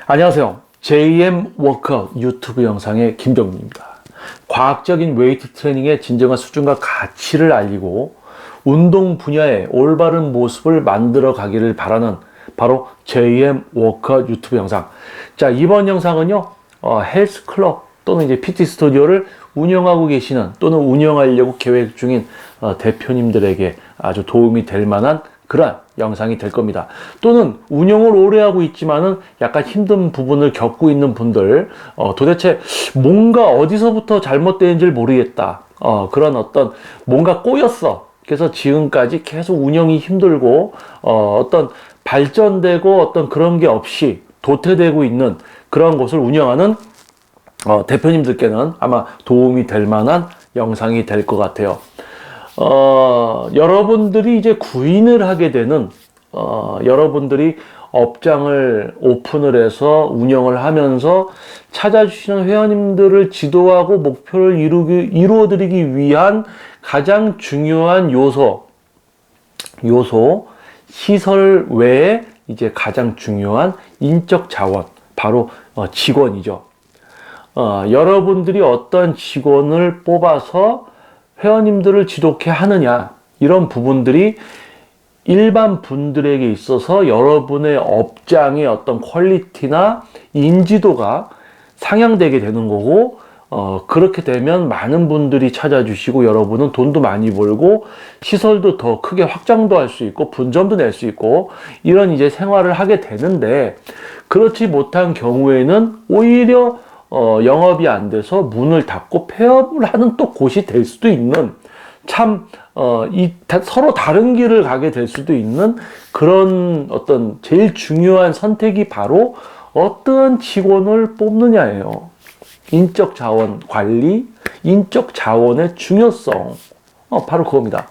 안녕하세요. JM 워크아웃 유튜브 영상의 김병민입니다. 과학적인 웨이트 트레이닝의 진정한 수준과 가치를 알리고 운동 분야의 올바른 모습을 만들어 가기를 바라는 바로 JM 워크아웃 유튜브 영상. 자, 이번 영상은요, 헬스클럽 또는 이제 PT 스튜디오를 운영하고 계시는 또는 운영하려고 계획 중인 대표님들에게 아주 도움이 될 만한 그러한 영상이 될 겁니다. 또는 운영을 오래 하고 있지만은 약간 힘든 부분을 겪고 있는 분들, 도대체 뭔가 어디서부터 잘못되는지를 모르겠다. 그런 어떤 뭔가 꼬였어. 그래서 지금까지 계속 운영이 힘들고, 어떤 발전되고 어떤 그런 게 없이 도태되고 있는 그런 곳을 운영하는 대표님들께는 아마 도움이 될 만한 영상이 될 것 같아요. 여러분들이 이제 구인을 하게 되는, 여러분들이 업장을 오픈을 해서 운영을 하면서 찾아주시는 회원님들을 지도하고 목표를 이루어드리기 위한 가장 중요한 요소, 시설 외에 이제 가장 중요한 인적 자원, 바로 직원이죠. 여러분들이 어떤 직원을 뽑아서 회원님들을 지독해 하느냐, 이런 부분들이 일반 분들에게 있어서 여러분의 업장의 어떤 퀄리티나 인지도가 상향되게 되는 거고, 그렇게 되면 많은 분들이 찾아주시고 여러분은 돈도 많이 벌고 시설도 더 크게 확장도 할 수 있고 분점도 낼 수 있고 이런 이제 생활을 하게 되는데, 그렇지 못한 경우에는 오히려 영업이 안 돼서 문을 닫고 폐업을 하는 또 곳이 될 수도 있는, 참, 서로 다른 길을 가게 될 수도 있는 그런 어떤 제일 중요한 선택이 바로 어떠한 직원을 뽑느냐예요. 인적 자원 관리, 인적 자원의 중요성. 바로 그겁니다.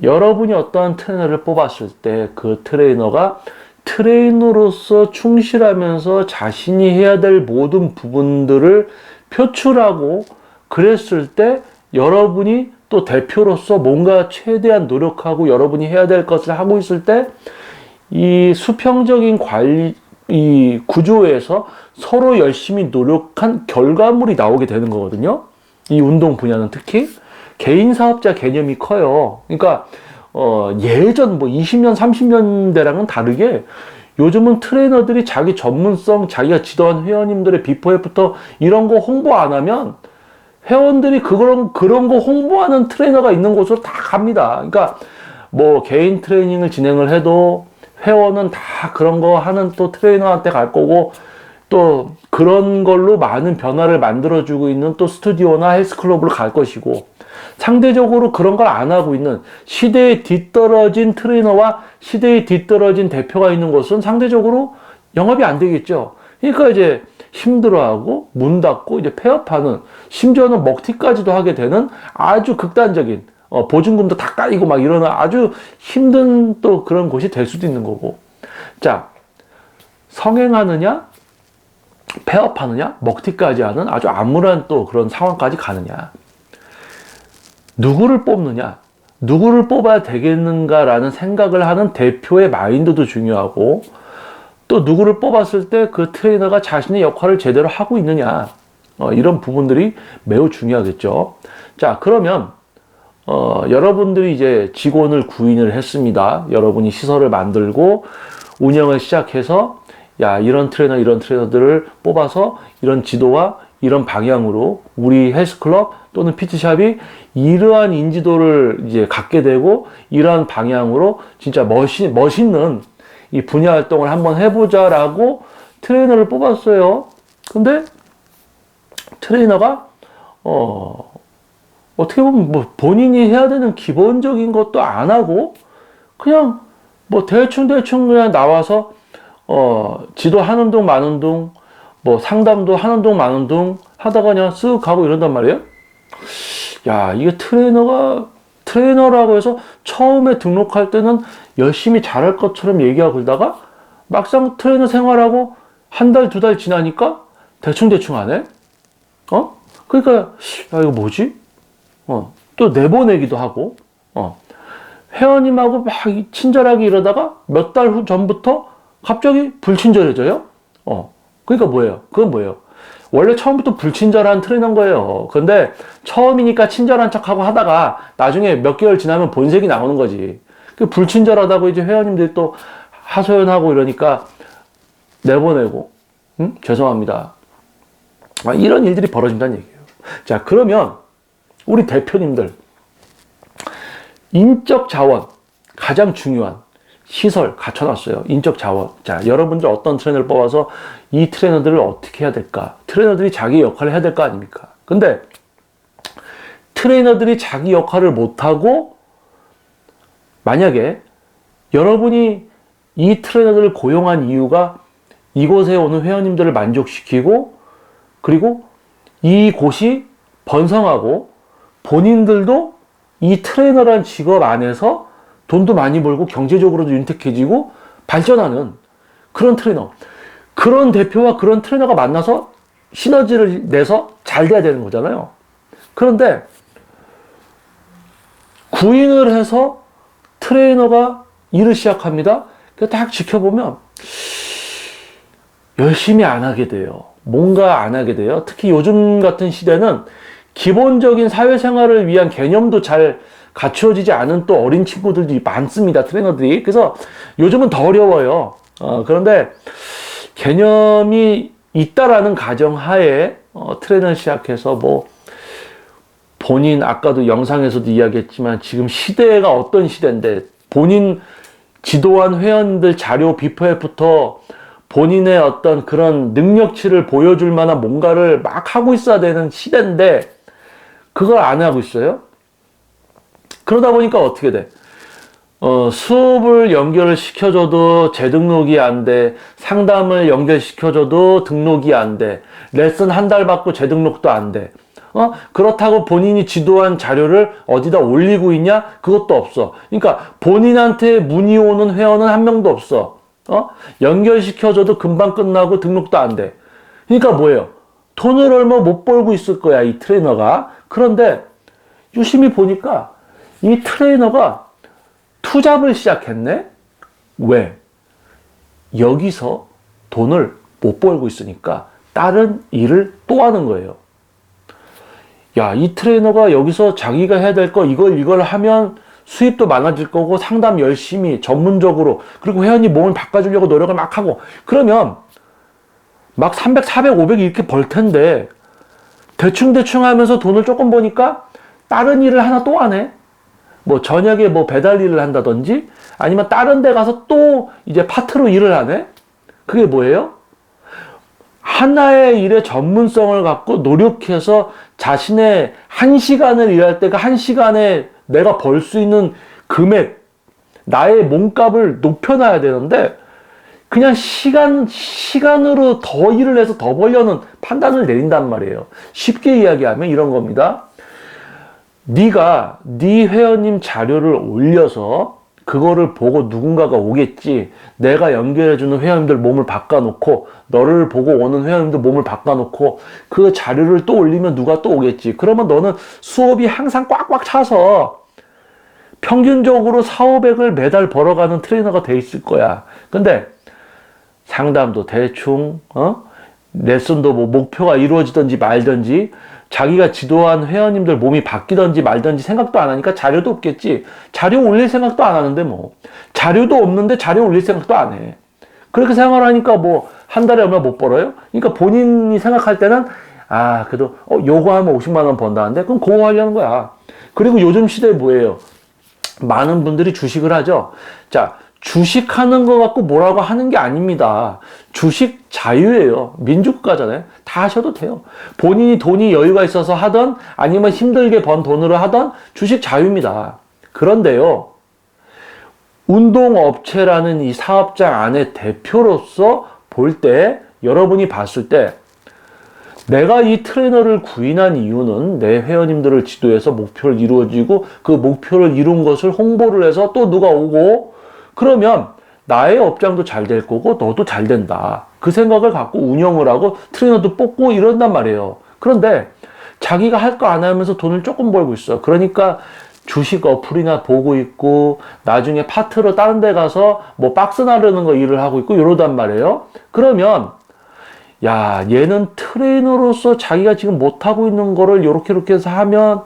여러분이 어떠한 트레이너를 뽑았을 때 그 트레이너가 트레이너로서 충실하면서 자신이 해야 될 모든 부분들을 표출하고 그랬을 때 여러분이 또 대표로서 뭔가 최대한 노력하고 여러분이 해야 될 것을 하고 있을 때 이 수평적인 관리, 이 구조에서 서로 열심히 노력한 결과물이 나오게 되는 거거든요. 이 운동 분야는 특히 개인 사업자 개념이 커요. 그러니까 예전 뭐 20년, 30년대랑은 다르게 요즘은 트레이너들이 자기 전문성, 자기가 지도한 회원님들의 비포 애프터 이런 거 홍보 안 하면 회원들이 그런 거 홍보하는 트레이너가 있는 곳으로 다 갑니다. 그러니까 뭐 개인 트레이닝을 진행을 해도 회원은 다 그런 거 하는 또 트레이너한테 갈 거고, 또 그런 걸로 많은 변화를 만들어주고 있는 또 스튜디오나 헬스클럽을 갈 것이고, 상대적으로 그런 걸 안 하고 있는 시대에 뒤떨어진 트레이너와 시대에 뒤떨어진 대표가 있는 곳은 상대적으로 영업이 안 되겠죠. 그러니까 이제 힘들어하고 문 닫고 이제 폐업하는, 심지어는 먹튀까지도 하게 되는 아주 극단적인, 보증금도 다 까이고 막 이러는 아주 힘든 또 그런 곳이 될 수도 있는 거고. 자, 성행하느냐, 폐업하느냐, 먹튀까지 하는 아주 암울한 또 그런 상황까지 가느냐. 누구를 뽑느냐, 누구를 뽑아야 되겠는가라는 생각을 하는 대표의 마인드도 중요하고, 또 누구를 뽑았을 때 그 트레이너가 자신의 역할을 제대로 하고 있느냐, 이런 부분들이 매우 중요하겠죠. 자, 그러면 여러분들이 이제 직원을 구인을 했습니다. 여러분이 시설을 만들고 운영을 시작해서, 야, 이런 트레이너들을 뽑아서 이런 지도와 이런 방향으로 우리 헬스클럽 또는 PT샵이 이러한 인지도를 이제 갖게 되고 이러한 방향으로 진짜 멋있는 이 분야 활동을 한번 해보자라고 트레이너를 뽑았어요. 근데 트레이너가 어떻게 보면 뭐 본인이 해야 되는 기본적인 것도 안 하고 그냥 뭐 대충 그냥 나와서 지도하는 둥 마는 둥, 뭐 상담도 하는 둥 마는 둥 하다가 그냥 쓱 가고 이런단 말이에요. 야, 이게 트레이너라고 해서 처음에 등록할 때는 열심히 잘할 것처럼 얘기하고 그러다가 막상 트레이너 생활하고 한 달, 두 달 지나니까 대충 안 해? 그러니까, 야, 이거 뭐지? 또 내보내기도 하고, 회원님하고 막 친절하게 이러다가 몇 달 후 전부터 갑자기 불친절해져요? 그러니까 뭐예요? 그건 뭐예요? 원래 처음부터 불친절한 트레이너인 거예요. 근데 처음이니까 친절한 척하고 하다가 나중에 몇 개월 지나면 본색이 나오는 거지. 그 불친절하다고 이제 회원님들이 또 하소연하고 이러니까 내보내고, 죄송합니다. 이런 일들이 벌어진다는 얘기예요. 자, 그러면 우리 대표님들, 인적 자원, 가장 중요한 시설 갖춰놨어요. 인적 자원. 자, 여러분들 어떤 트레이너를 뽑아서 이 트레이너들을 어떻게 해야 될까? 트레이너들이 자기 역할을 해야 될 거 아닙니까? 근데 트레이너들이 자기 역할을 못하고 만약에 여러분이 이 트레이너들을 고용한 이유가 이곳에 오는 회원님들을 만족시키고 그리고 이곳이 번성하고 본인들도 이 트레이너라는 직업 안에서 돈도 많이 벌고 경제적으로도 윤택해지고 발전하는 그런 트레이너, 그런 대표와 그런 트레이너가 만나서 시너지를 내서 잘 돼야 되는 거잖아요. 그런데 구인을 해서 트레이너가 일을 시작합니다. 딱 지켜보면 열심히 안 하게 돼요. 뭔가 안 하게 돼요. 특히 요즘 같은 시대는 기본적인 사회생활을 위한 개념도 잘 갖추어지지 않은 또 어린 친구들도 많습니다. 트레이너들이. 그래서 요즘은 더 어려워요. 그런데 개념이 있다라는 가정하에 트레이너 시작해서 뭐 본인 아까도 영상에서도 이야기했지만 지금 시대가 어떤 시대인데 본인 지도한 회원들 자료 비포 애프터 본인의 어떤 그런 능력치를 보여줄 만한 뭔가를 막 하고 있어야 되는 시대인데 그걸 안 하고 있어요. 그러다 보니까 어떻게 돼? 수업을 연결을 시켜줘도 재등록이 안 돼. 상담을 연결시켜줘도 등록이 안 돼. 레슨 한 달 받고 재등록도 안 돼. 그렇다고 본인이 지도한 자료를 어디다 올리고 있냐? 그것도 없어. 그러니까 본인한테 문의 오는 회원은 한 명도 없어. 연결시켜줘도 금방 끝나고 등록도 안 돼. 그러니까 뭐예요? 돈을 얼마 못 벌고 있을 거야, 이 트레이너가. 그런데 유심히 보니까 이 트레이너가 투잡을 시작했네? 왜? 여기서 돈을 못 벌고 있으니까 다른 일을 또 하는 거예요. 야, 이 트레이너가 여기서 자기가 해야 될 거 이걸 하면 수입도 많아질 거고 상담 열심히 전문적으로 그리고 회원이 몸을 바꿔주려고 노력을 막 하고 그러면 막 300, 400, 500 이렇게 벌 텐데 대충 하면서 돈을 조금 버니까 다른 일을 하나 또 하네. 뭐 저녁에 뭐 배달 일을 한다든지 아니면 다른 데 가서 또 이제 파트로 일을 하네. 그게 뭐예요? 하나의 일의 전문성을 갖고 노력해서 자신의 1시간을 일할 때가 1시간에 내가 벌 수 있는 금액, 나의 몸값을 높여놔야 되는데 그냥 시간으로 더 일을 해서 더 벌려는 판단을 내린단 말이에요. 쉽게 이야기하면 이런 겁니다. 네가 네 회원님 자료를 올려서 그거를 보고 누군가가 오겠지. 내가 연결해주는 회원님들 몸을 바꿔놓고 너를 보고 오는 회원님들 몸을 바꿔놓고 그 자료를 또 올리면 누가 또 오겠지. 그러면 너는 수업이 항상 꽉꽉 차서 평균적으로 4,500을 매달 벌어가는 트레이너가 돼 있을 거야. 근데 상담도 대충, 레슨도 뭐 목표가 이루어지든지 말든지 자기가 지도한 회원님들 몸이 바뀌든지 말든지 생각도 안 하니까 자료도 없겠지. 자료 올릴 생각도 안 하는데 뭐. 자료도 없는데 자료 올릴 생각도 안 해. 그렇게 생각을 하니까 뭐 한 달에 얼마 못 벌어요? 그러니까 본인이 생각할 때는 그래도 요거 하면 50만 원 번다는데 그럼 그거 하려는 거야. 그리고 요즘 시대에 뭐예요? 많은 분들이 주식을 하죠. 자, 주식하는 거 갖고 뭐라고 하는 게 아닙니다. 주식 자유예요. 민주국가잖아요. 다 하셔도 돼요. 본인이 돈이 여유가 있어서 하던 아니면 힘들게 번 돈으로 하던 주식 자유입니다. 그런데요. 운동업체라는 이 사업장 안에 대표로서 볼 때 여러분이 봤을 때 내가 이 트레이너를 구인한 이유는 내 회원님들을 지도해서 목표를 이루어지고 그 목표를 이룬 것을 홍보를 해서 또 누가 오고 그러면 나의 업장도 잘 될 거고 너도 잘 된다. 그 생각을 갖고 운영을 하고 트레이너도 뽑고 이런단 말이에요. 그런데 자기가 할 거 안 하면서 돈을 조금 벌고 있어. 그러니까 주식 어플이나 보고 있고 나중에 파트로 다른 데 가서 뭐 박스 나르는 거 일을 하고 있고 이러단 말이에요. 그러면 야, 얘는 트레이너로서 자기가 지금 못하고 있는 거를 요렇게 해서 하면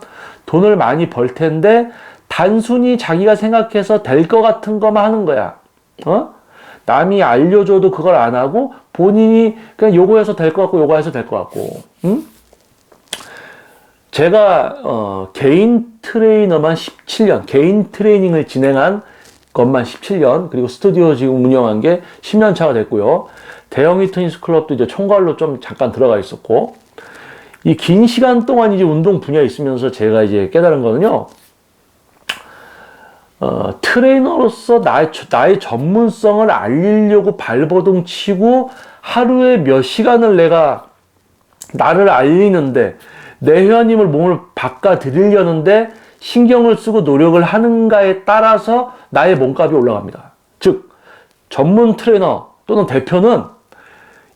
돈을 많이 벌 텐데 단순히 자기가 생각해서 될 것 같은 것만 하는 거야. 남이 알려줘도 그걸 안 하고 본인이 그냥 요거 해서 될 것 같고 요거 해서 될 것 같고. 응? 제가 개인 트레이너만 17년, 개인 트레이닝을 진행한 것만 17년, 그리고 스튜디오 지금 운영한 게 10년 차가 됐고요. 대형 히트니스 클럽도 이제 총괄로 좀 잠깐 들어가 있었고, 이 긴 시간 동안 이제 운동 분야에 있으면서 제가 이제 깨달은 거는요, 트레이너로서 나의 전문성을 알리려고 발버둥 치고 하루에 몇 시간을 내가 나를 알리는데, 내 회원님을 몸을 바꿔드리려는데 신경을 쓰고 노력을 하는가에 따라서 나의 몸값이 올라갑니다. 즉, 전문 트레이너 또는 대표는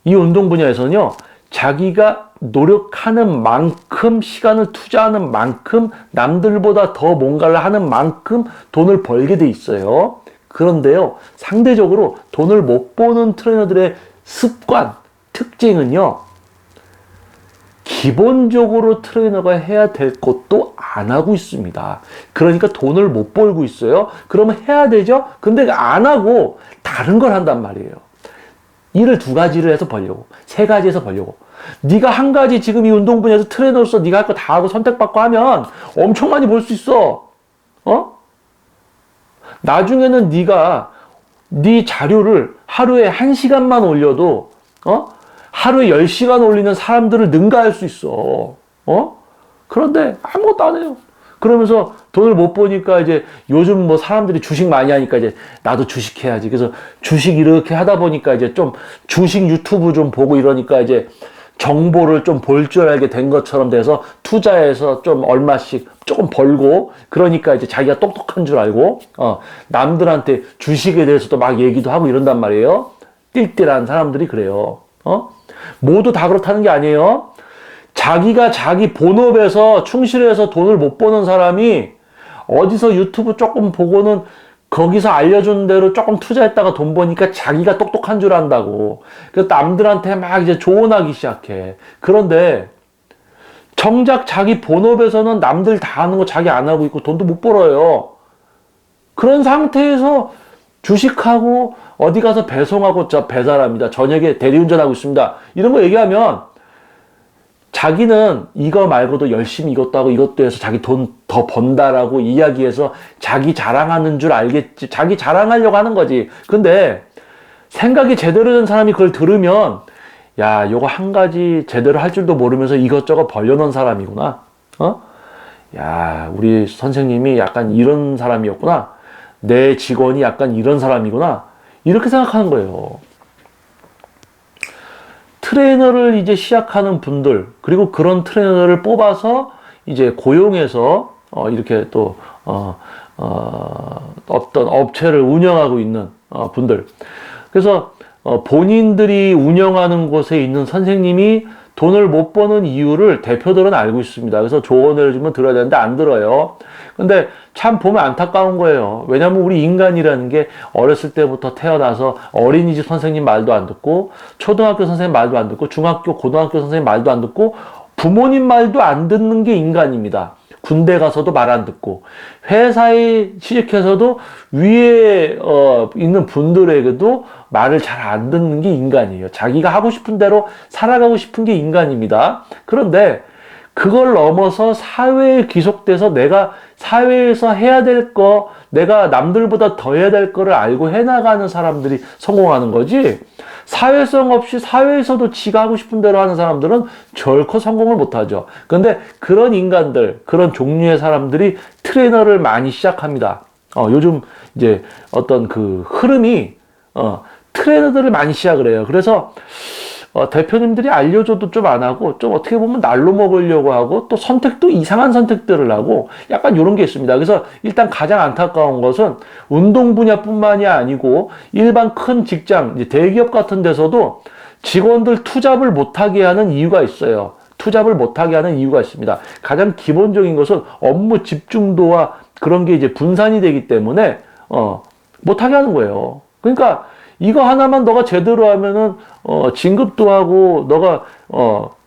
이 운동 분야에서는요, 자기가 노력하는 만큼, 시간을 투자하는 만큼, 남들보다 더 뭔가를 하는 만큼 돈을 벌게 돼 있어요. 그런데요, 상대적으로 돈을 못 버는 트레이너들의 습관, 특징은요, 기본적으로 트레이너가 해야 될 것도 안 하고 있습니다. 그러니까 돈을 못 벌고 있어요. 그러면 해야 되죠? 근데 안 하고 다른 걸 한단 말이에요. 일을 두 가지를 해서 벌려고, 세 가지 해서 벌려고. 네가 한 가지 지금 이 운동 분야에서 트레이너로서 네가 할 거 다 하고 선택받고 하면 엄청 많이 벌 수 있어. 나중에는 네가 네 자료를 하루에 1시간만 올려도 하루에 10시간 올리는 사람들을 능가할 수 있어. 그런데 아무것도 안 해요. 그러면서 돈을 못 버니까 이제 요즘 뭐 사람들이 주식 많이 하니까 이제 나도 주식 해야지. 그래서 주식 이렇게 하다 보니까 이제 좀 주식 유튜브 좀 보고 이러니까 이제 정보를 좀 볼 줄 알게 된 것처럼 돼서 투자해서 좀 얼마씩 조금 벌고 그러니까 이제 자기가 똑똑한 줄 알고 남들한테 주식에 대해서도 막 얘기도 하고 이런단 말이에요. 띨띨한 사람들이 그래요. 모두 다 그렇다는 게 아니에요. 자기가 자기 본업에서 충실해서 돈을 못 버는 사람이 어디서 유튜브 조금 보고는 거기서 알려준 대로 조금 투자했다가 돈 버니까 자기가 똑똑한 줄 안다고. 그래서 남들한테 막 이제 조언하기 시작해. 그런데 정작 자기 본업에서는 남들 다 하는 거 자기 안 하고 있고 돈도 못 벌어요. 그런 상태에서 주식하고 어디 가서 배송하고 저 배달합니다. 저녁에 대리운전하고 있습니다. 이런 거 얘기하면 자기는 이거 말고도 열심히 이것도 하고 이것도 해서 자기 돈 더 번다라고 이야기해서 자기 자랑하는 줄 알겠지. 자기 자랑하려고 하는 거지. 근데 생각이 제대로 된 사람이 그걸 들으면 야, 요거 한 가지 제대로 할 줄도 모르면서 이것저것 벌려놓은 사람이구나. 야, 우리 선생님이 약간 이런 사람이었구나. 내 직원이 약간 이런 사람이구나. 이렇게 생각하는 거예요. 트레이너를 이제 시작하는 분들, 그리고 그런 트레이너를 뽑아서 이제 고용해서 이렇게 또 어떤 업체를 운영하고 있는 분들. 그래서 본인들이 운영하는 곳에 있는 선생님이 돈을 못 버는 이유를 대표들은 알고 있습니다. 그래서 조언을 주면 들어야 되는데 안 들어요. 근데 참 보면 안타까운 거예요. 왜냐면 우리 인간이라는 게 어렸을 때부터 태어나서 어린이집 선생님 말도 안 듣고 초등학교 선생님 말도 안 듣고 중학교, 고등학교 선생님 말도 안 듣고 부모님 말도 안 듣는 게 인간입니다. 군대 가서도 말 안 듣고 회사에 취직해서도 위에 있는 분들에게도 말을 잘 안 듣는 게 인간이에요. 자기가 하고 싶은 대로 살아가고 싶은 게 인간입니다. 그런데 그걸 넘어서 사회에 귀속돼서 내가 사회에서 해야 될 거, 내가 남들보다 더 해야 될 거를 알고 해나가는 사람들이 성공하는 거지, 사회성 없이 사회에서도 지가 하고 싶은 대로 하는 사람들은 결코 성공을 못하죠. 근데 그런 인간들, 그런 종류의 사람들이 트레이너를 많이 시작합니다. 요즘 이제 어떤 그 흐름이 트레이너들을 많이 시작을 해요. 그래서 대표님들이 알려줘도 좀 안 하고 좀 어떻게 보면 날로 먹으려고 하고 또 선택도 이상한 선택들을 하고 약간 이런 게 있습니다. 그래서 일단 가장 안타까운 것은 운동 분야뿐만이 아니고 일반 큰 직장, 이제 대기업 같은 데서도 직원들 투잡을 못하게 하는 이유가 있어요. 투잡을 못하게 하는 이유가 있습니다. 가장 기본적인 것은 업무 집중도와 그런 게 이제 분산이 되기 때문에 못하게 하는 거예요. 그러니까 이거 하나만 너가 제대로 하면은 진급도 하고 너가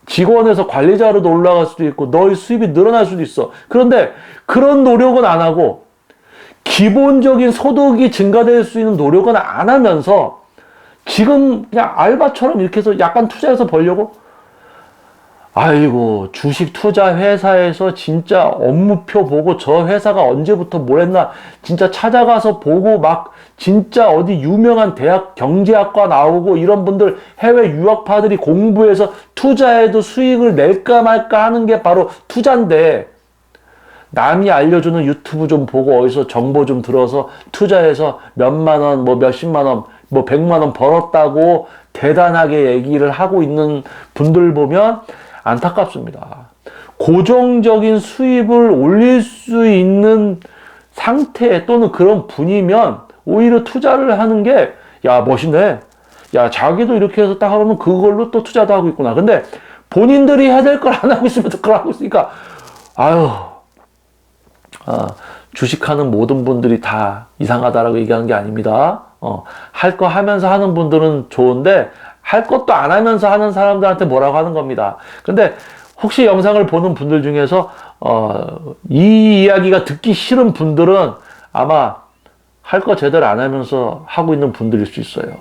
직원에서 관리자로도 올라갈 수도 있고 너의 수입이 늘어날 수도 있어. 그런데 그런 노력은 안 하고 기본적인 소득이 증가될 수 있는 노력은 안 하면서 지금 그냥 알바처럼 이렇게 해서 약간 투자해서 벌려고, 아이고, 주식 투자 회사에서 진짜 업무표 보고 저 회사가 언제부터 뭘 했나 진짜 찾아가서 보고 막 진짜 어디 유명한 대학 경제학과 나오고 이런 분들 해외 유학파들이 공부해서 투자해도 수익을 낼까 말까 하는 게 바로 투자인데, 남이 알려주는 유튜브 좀 보고 어디서 정보 좀 들어서 투자해서 몇만 원, 뭐 몇십만 원, 뭐 100만 원 벌었다고 대단하게 얘기를 하고 있는 분들 보면 안타깝습니다. 고정적인 수입을 올릴 수 있는 상태 또는 그런 분이면 오히려 투자를 하는 게, 야, 멋있네. 야, 자기도 이렇게 해서 딱 하면 그걸로 또 투자도 하고 있구나. 근데 본인들이 해야 될 걸 안 하고 있으면 그걸 하고 있으니까, 아유, 주식하는 모든 분들이 다 이상하다라고 얘기하는 게 아닙니다. 할 거 하면서 하는 분들은 좋은데, 할 것도 안 하면서 하는 사람들한테 뭐라고 하는 겁니다. 근데 혹시 영상을 보는 분들 중에서 이 이야기가 듣기 싫은 분들은 아마 할 거 제대로 안 하면서 하고 있는 분들일 수 있어요.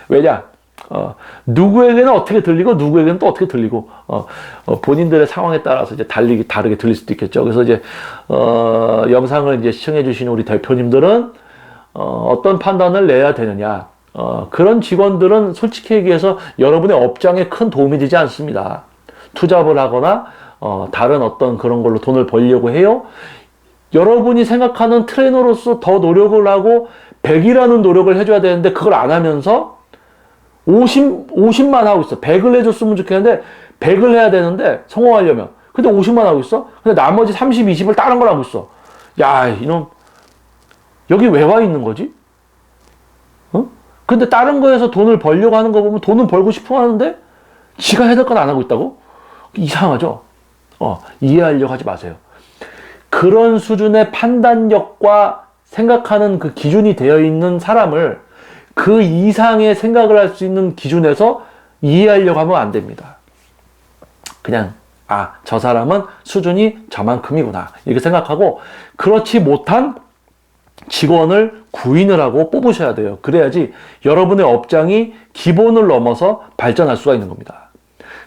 왜냐? 누구에게는 어떻게 들리고 누구에게는 또 어떻게 들리고 본인들의 상황에 따라서 이제 다르게 들릴 수도 있겠죠. 그래서 이제 영상을 이제 시청해 주신 우리 대표님들은 어떤 판단을 내야 되느냐? 그런 직원들은 솔직히 얘기해서 여러분의 업장에 큰 도움이 되지 않습니다. 투잡을 하거나 다른 어떤 그런 걸로 돈을 벌려고 해요. 여러분이 생각하는 트레이너로서 더 노력을 하고 100이라는 노력을 해줘야 되는데 그걸 안 하면서 50만 하고 있어. 100을 해줬으면 좋겠는데 100을 해야 되는데 성공하려면. 근데 50만 하고 있어. 근데 나머지 30, 20을 다른 걸 하고 있어. 야, 이놈 여기 왜 와 있는 거지? 근데 다른 거에서 돈을 벌려고 하는 거 보면 돈은 벌고 싶어 하는데 지가 해야 될 건 안 하고 있다고? 이상하죠? 이해하려고 하지 마세요. 그런 수준의 판단력과 생각하는 그 기준이 되어 있는 사람을 그 이상의 생각을 할 수 있는 기준에서 이해하려고 하면 안 됩니다. 그냥 저 사람은 수준이 저만큼이구나 이렇게 생각하고, 그렇지 못한 직원을 구인을 하고 뽑으셔야 돼요. 그래야지 여러분의 업장이 기본을 넘어서 발전할 수가 있는 겁니다.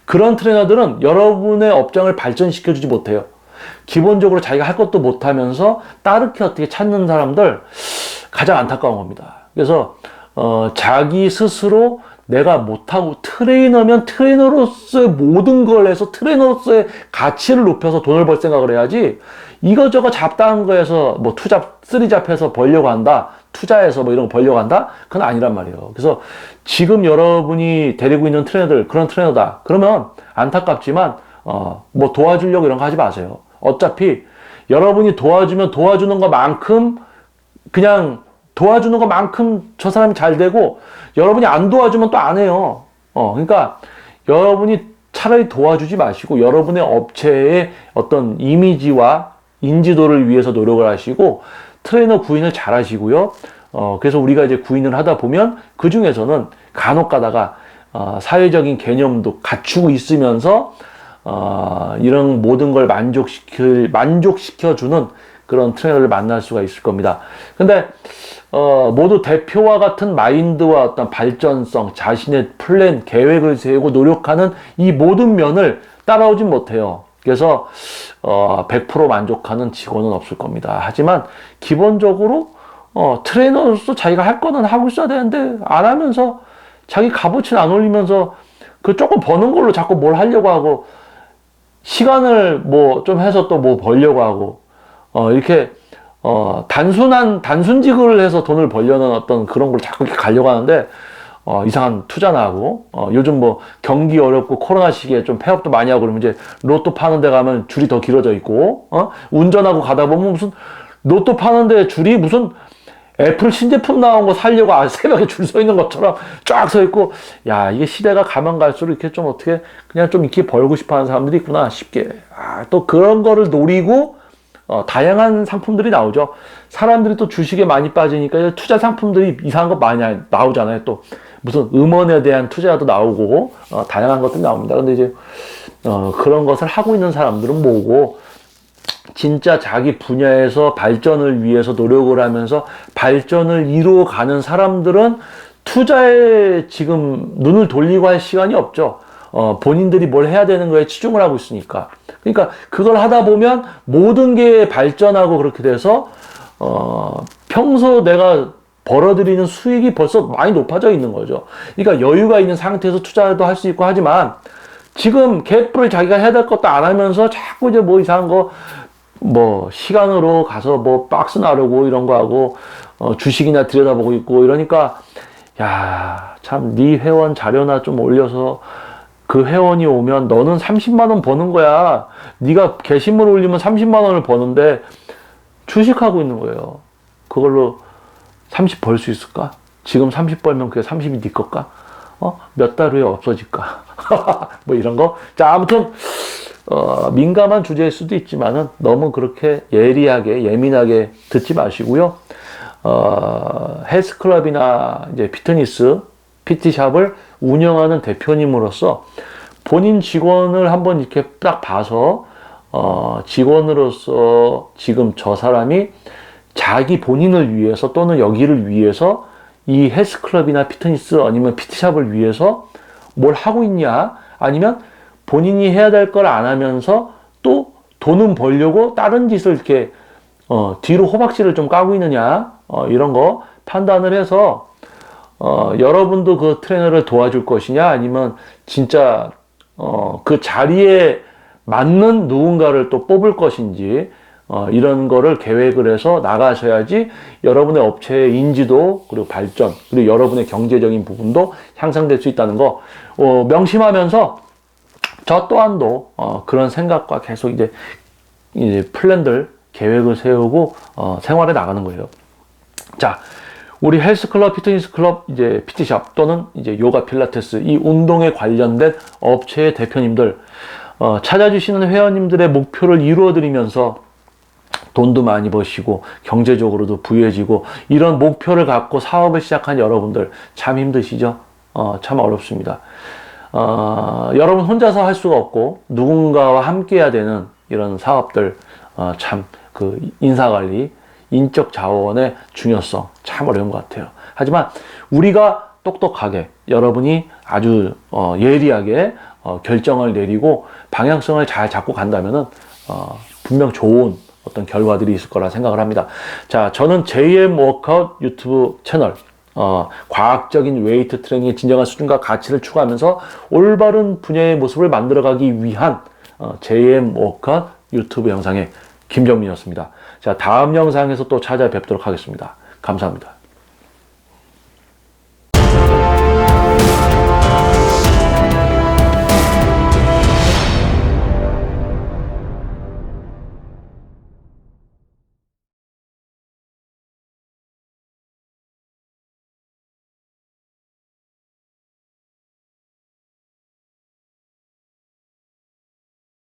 그런 트레이너들은 여러분의 업장을 발전시켜주지 못해요. 기본적으로 자기가 할 것도 못하면서 따르게 어떻게 찾는 사람들 가장 안타까운 겁니다. 그래서 자기 스스로 내가 못하고, 트레이너면 트레이너로서의 모든 걸 해서 트레이너로서의 가치를 높여서 돈을 벌 생각을 해야지, 이거저거 잡다한 거에서 뭐 투잡, 쓰리잡해서 벌려고 한다, 투자해서 뭐 이런 거 벌려고 한다? 그건 아니란 말이에요. 그래서 지금 여러분이 데리고 있는 트레이너들, 그런 트레이너다. 그러면 안타깝지만, 뭐 도와주려고 이런 거 하지 마세요. 어차피 여러분이 도와주면 도와주는 것만큼 그냥 도와주는 것만큼 저 사람이 잘 되고, 여러분이 안 도와주면 또 안 해요. 그러니까 여러분이 차라리 도와주지 마시고 여러분의 업체의 어떤 이미지와 인지도를 위해서 노력을 하시고 트레이너 구인을 잘 하시고요. 그래서 우리가 이제 구인을 하다 보면 그 중에서는 간혹 가다가 사회적인 개념도 갖추고 있으면서 이런 모든 걸 만족시켜주는 그런 트레이너를 만날 수가 있을 겁니다. 근데 모두 대표와 같은 마인드와 어떤 발전성, 자신의 플랜, 계획을 세우고 노력하는 이 모든 면을 따라오진 못해요. 그래서 100% 만족하는 직원은 없을 겁니다. 하지만 기본적으로 트레이너로서 자기가 할 거는 하고 있어야 되는데 안 하면서 자기 값어치는 안 올리면서 그 조금 버는 걸로 자꾸 뭘 하려고 하고, 시간을 뭐 좀 해서 또 뭐 벌려고 하고, 이렇게 단순직을 해서 돈을 벌려는 어떤 그런 걸 자꾸 이렇게 가려고 하는데, 이상한 투자나 하고, 요즘 뭐 경기 어렵고 코로나 시기에 좀 폐업도 많이 하고 그러면 이제 로또 파는 데 가면 줄이 더 길어져 있고, 운전하고 가다 보면 무슨 로또 파는데 줄이 무슨 애플 신제품 나온 거 살려고 새벽에 줄 서 있는 것처럼 쫙 서 있고, 야, 이게 시대가 가면 갈수록 이렇게 좀 어떻게 그냥 좀 이렇게 벌고 싶어 하는 사람들이 있구나 싶게. 또 그런 거를 노리고 다양한 상품들이 나오죠. 사람들이 또 주식에 많이 빠지니까 투자 상품들이 이상한 거 많이 나오잖아요. 또 무슨 음원에 대한 투자도 나오고 다양한 것들이 나옵니다. 근데 이제 그런 것을 하고 있는 사람들은 뭐고, 진짜 자기 분야에서 발전을 위해서 노력을 하면서 발전을 이루어가는 사람들은 투자에 지금 눈을 돌리고 할 시간이 없죠. 본인들이 뭘 해야 되는 거에 치중을 하고 있으니까. 그러니까 그걸 하다 보면 모든 게 발전하고 그렇게 돼서 평소 내가 벌어들이는 수익이 벌써 많이 높아져 있는 거죠. 그러니까 여유가 있는 상태에서 투자도 할 수 있고 하지만, 지금 갭을 자기가 해야 될 것도 안 하면서 자꾸 이제 뭐 이상한 거, 뭐 시간으로 가서 뭐 박스 나르고 이런 거 하고 주식이나 들여다보고 있고 이러니까, 야, 참 네 회원 자료나 좀 올려서 그 회원이 오면 너는 30만 원 버는 거야. 네가 게시물 올리면 30만 원을 버는데 주식하고 있는 거예요. 그걸로 30 벌 수 있을까? 지금 30 벌면 그게 30이 네 것까? 몇 달 후에 없어질까? 뭐 이런 거. 자, 아무튼 민감한 주제일 수도 있지만은 너무 그렇게 예리하게 예민하게 듣지 마시고요. 헬스클럽이나 이제 피트니스 PT샵을 운영하는 대표님으로서 본인 직원을 한번 이렇게 딱 봐서 직원으로서 지금 저 사람이 자기 본인을 위해서 또는 여기를 위해서 이 헬스클럽이나 피트니스 아니면 PT샵을 위해서 뭘 하고 있냐, 아니면 본인이 해야 될 걸 안 하면서 또 돈은 벌려고 다른 짓을 이렇게 뒤로 호박씨를 좀 까고 있느냐, 이런 거 판단을 해서 여러분도 그 트레이너를 도와줄 것이냐, 아니면 진짜 그 자리에 맞는 누군가를 또 뽑을 것인지, 이런 거를 계획을 해서 나가셔야지 여러분의 업체의 인지도, 그리고 발전, 그리고 여러분의 경제적인 부분도 향상될 수 있다는 거 명심하면서, 저 또한도 그런 생각과 계속 이제 플랜들, 계획을 세우고 생활에 나가는 거예요. 자, 우리 헬스클럽, 피트니스클럽, 이제 PT샵 또는 이제 요가, 필라테스, 이 운동에 관련된 업체의 대표님들, 찾아주시는 회원님들의 목표를 이루어드리면서 돈도 많이 버시고 경제적으로도 부유해지고, 이런 목표를 갖고 사업을 시작한 여러분들 참 힘드시죠? 참 어렵습니다. 여러분 혼자서 할 수가 없고 누군가와 함께 해야 되는 이런 사업들, 참 그 인사관리, 인적 자원의 중요성 참 어려운 것 같아요. 하지만 우리가 똑똑하게, 여러분이 아주 예리하게 결정을 내리고 방향성을 잘 잡고 간다면은 분명 좋은 어떤 결과들이 있을 거라 생각을 합니다. 자, 저는 JM 워크아웃 유튜브 채널, 과학적인 웨이트 트레이닝의 진정한 수준과 가치를 추구하면서 올바른 분야의 모습을 만들어가기 위한 JM 워크아웃 유튜브 영상의 김정민이었습니다. 자, 다음 영상에서 또 찾아뵙도록 하겠습니다. 감사합니다.